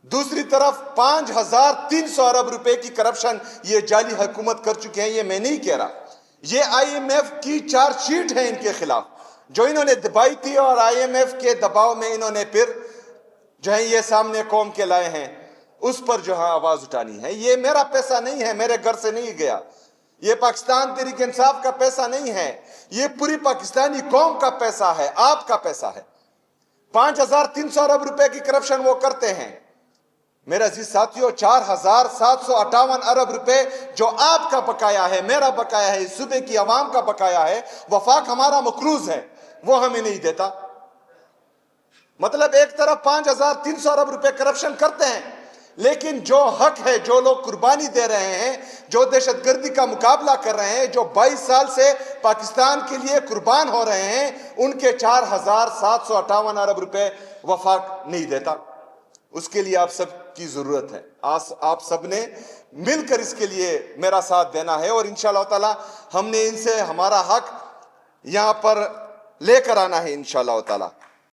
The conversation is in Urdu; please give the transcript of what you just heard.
دوسری طرف 5300 ارب روپے کی کرپشن یہ جعلی حکومت کر چکے ہیں. یہ میں نہیں کہہ رہا, یہ آئی ایم ایف کی چارج شیٹ ہے ان کے خلاف جو انہوں نے دبائی تھی, اور آئی ایم ایف کے دباؤ میں انہوں نے پھر جو ہے یہ سامنے قوم کے لائے ہیں, اس پر جو ہے آواز اٹھانی ہے. یہ میرا پیسہ نہیں ہے, میرے گھر سے نہیں گیا, یہ پاکستان تحریک انصاف کا پیسہ نہیں ہے, یہ پوری پاکستانی قوم کا پیسہ ہے, آپ کا پیسہ ہے. 5300 ارب روپے کی کرپشن وہ کرتے ہیں. میرے عزیز ساتھیوں, 4758 ارب روپے جو آپ کا بقایا ہے, میرا بقایا ہے, صوبے کی عوام کا بقایا ہے, وفاق ہمارا مقروض ہے, وہ ہمیں نہیں دیتا. مطلب ایک طرف 5300 ارب روپے کرپشن کرتے ہیں, لیکن جو حق ہے, جو لوگ قربانی دے رہے ہیں, جو دہشت گردی کا مقابلہ کر رہے ہیں, جو 22 سال سے پاکستان کے لیے قربان ہو رہے ہیں, ان کے 4758 ارب روپے وفاق نہیں دیتا. اس کے لیے آپ سب کی ضرورت ہے, آپ سب نے مل کر اس کے لیے میرا ساتھ دینا ہے, اور انشاءاللہ تعالی ہم نے ان سے ہمارا حق یہاں پر لے کر آنا ہے انشاءاللہ تعالی.